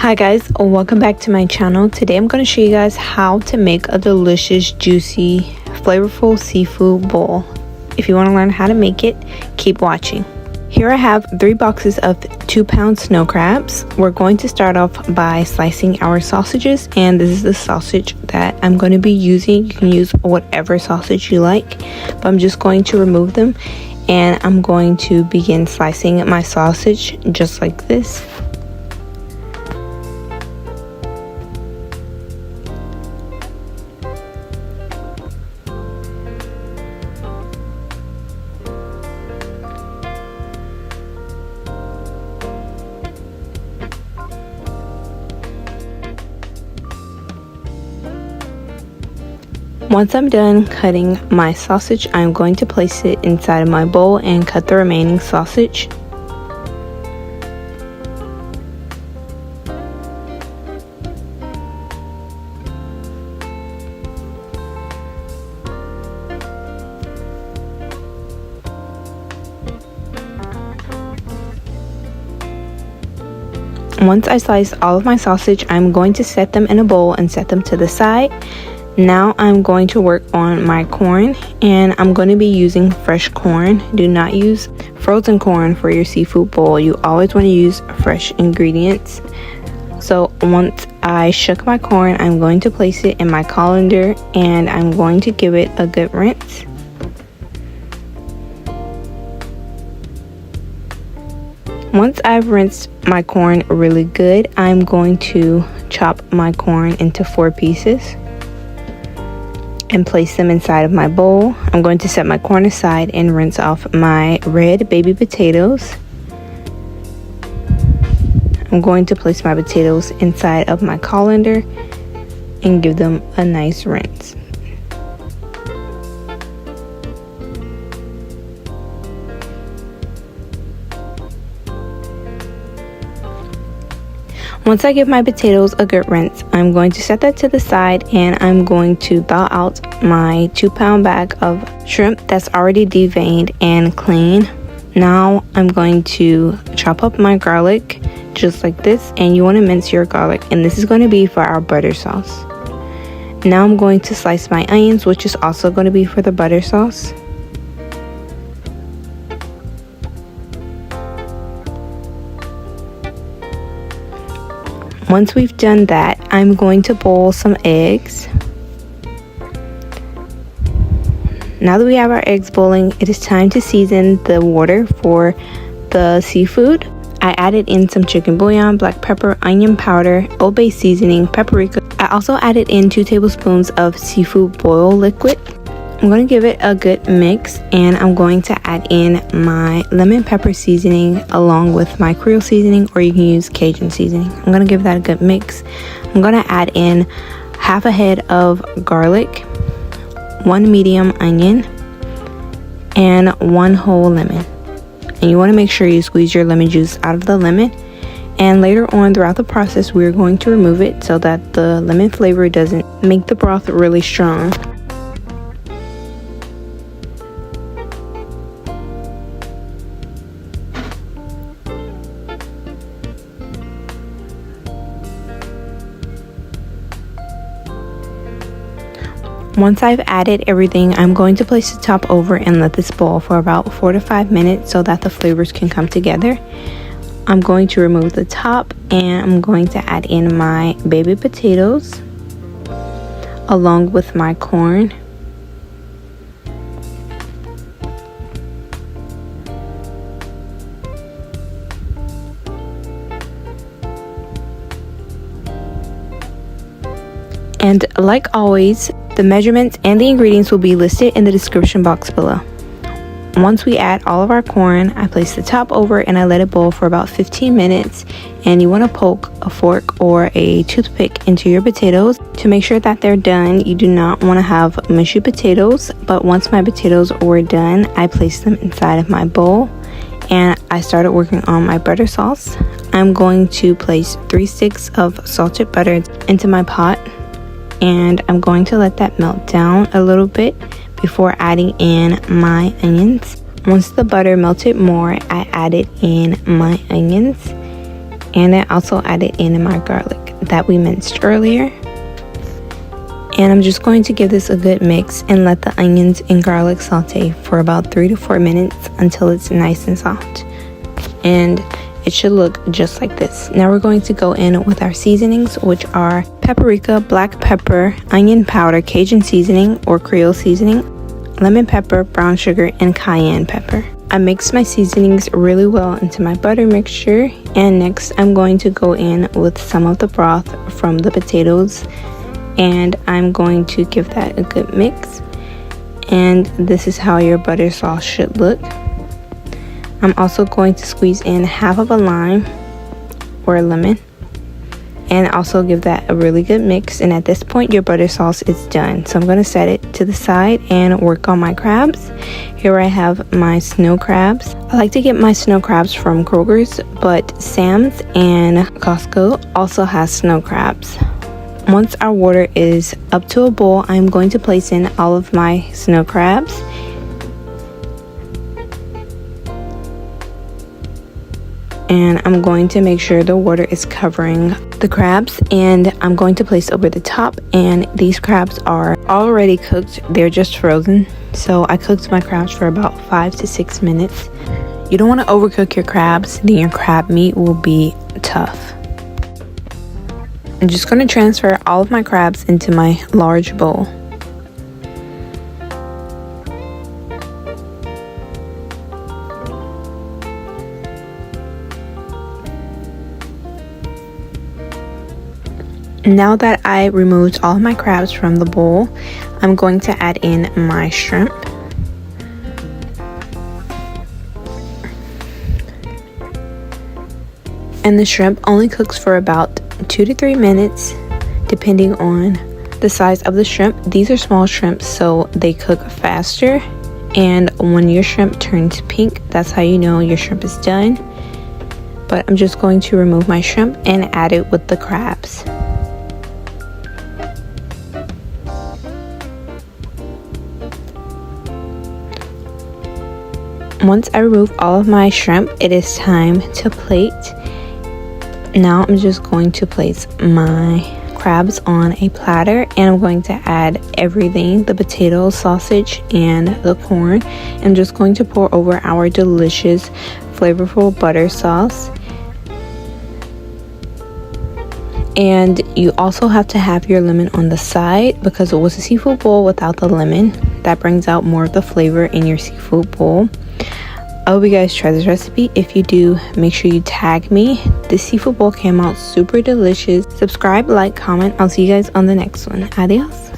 Hi guys, welcome back to my channel. Today I'm going to show you guys how to make a delicious, juicy, flavorful seafood bowl. If you want to learn how to make it, keep watching. Here I have 3 boxes of 2-pound snow crabs. We're going to start off by slicing our sausages, and this is the sausage that I'm going to be using. You can use whatever sausage you like, but I'm just going to remove them, and I'm going to begin slicing my sausage just like this. Once I'm done cutting my sausage, I'm going to place it inside of my bowl and cut the remaining sausage. Once I slice all of my sausage, I'm going to set them in a bowl and set them to the side. Now I'm going to work on my corn, and I'm going to be using fresh corn. Do not use frozen corn for your seafood bowl. You always want to use fresh ingredients. So once I shook my corn, I'm going to place it in my colander and I'm going to give it a good rinse. Once I've rinsed my corn really good, I'm going to chop my corn into 4 pieces and place them inside of my bowl. I'm going to set my corn aside and rinse off my red baby potatoes. I'm going to place my potatoes inside of my colander and give them a nice rinse. Once I give my potatoes a good rinse, I'm going to set that to the side, and I'm going to thaw out my 2-pound bag of shrimp that's already deveined and clean. Now I'm going to chop up my garlic just like this, and you want to mince your garlic, and this is going to be for our butter sauce. Now I'm going to slice my onions, which is also going to be for the butter sauce. Once we've done that, I'm going to boil some eggs. Now that we have our eggs boiling, it is time to season the water for the seafood. I added in some chicken bouillon, black pepper, onion powder, Old Bay seasoning, paprika. I also added in 2 tablespoons of seafood boil liquid. I'm going to give it a good mix, and I'm going to add in my lemon pepper seasoning along with my creole seasoning, or you can use Cajun seasoning. I'm going to give that a good mix. I'm going to add in half a head of garlic, 1 medium onion, and 1 whole lemon. And you want to make sure you squeeze your lemon juice out of the lemon. And later on throughout the process, we're going to remove it so that the lemon flavor doesn't make the broth really strong. Once I've added everything, I'm going to place the top over and let this boil for about 4 to 5 minutes so that the flavors can come together. I'm going to remove the top, and I'm going to add in my baby potatoes along with my corn. And like always, the measurements and the ingredients will be listed in the description box below. Once we add all of our corn, I place the top over and I let it boil for about 15 minutes. And you want to poke a fork or a toothpick into your potatoes to make sure that they're done. You do not want to have mushy potatoes. But once my potatoes were done, I placed them inside of my bowl and I started working on my butter sauce. I'm going to place 3 sticks of salted butter into my pot, and I'm going to let that melt down a little bit before adding in my onions. Once the butter melted more, I added in my onions, And I also added in my garlic that we minced earlier. And I'm just going to give this a good mix and let the onions and garlic saute for about 3 to 4 minutes until it's nice and soft. And it should look just like this. Now we're going to go in with our seasonings, which are paprika, black pepper, onion powder, Cajun seasoning or Creole seasoning, lemon pepper, brown sugar, and cayenne pepper. I mix my seasonings really well into my butter mixture, and next I'm going to go in with some of the broth from the potatoes, and I'm going to give that a good mix. And this is how your butter sauce should look. I'm also going to squeeze in half of a lime or a lemon and also give that a really good mix. And at this point your butter sauce is done, so I'm going to set it to the side and work on my crabs. Here I have my snow crabs. I like to get my snow crabs from Kroger's, but Sam's and Costco also has snow crabs. Once our water is up to a boil, I'm going to place in all of my snow crabs. And I'm going to make sure the water is covering the crabs, and I'm going to place over the top. And these crabs are already cooked, they're just frozen. So I cooked my crabs for about 5 to 6 minutes. You don't want to overcook your crabs, then your crab meat will be tough. I'm just going to transfer all of my crabs into my large bowl. Now that I removed all of my crabs from the bowl, I'm going to add in my shrimp. And the shrimp only cooks for about 2 to 3 minutes, depending on the size of the shrimp. These are small shrimps, so they cook faster. And when your shrimp turns pink, that's how you know your shrimp is done. But I'm just going to remove my shrimp and add it with the crabs. Once I remove all of my shrimp, it is time to plate. Now I'm just going to place my crabs on a platter, and I'm going to add everything, the potato, sausage, and the corn. I'm just going to pour over our delicious flavorful butter sauce. And you also have to have your lemon on the side, because it was a seafood bowl without the lemon. That brings out more of the flavor in your seafood bowl. I hope you guys try this recipe. If you do, make sure you tag me. This seafood bowl came out super delicious. Subscribe, like, comment. I'll see you guys on the next one. Adios.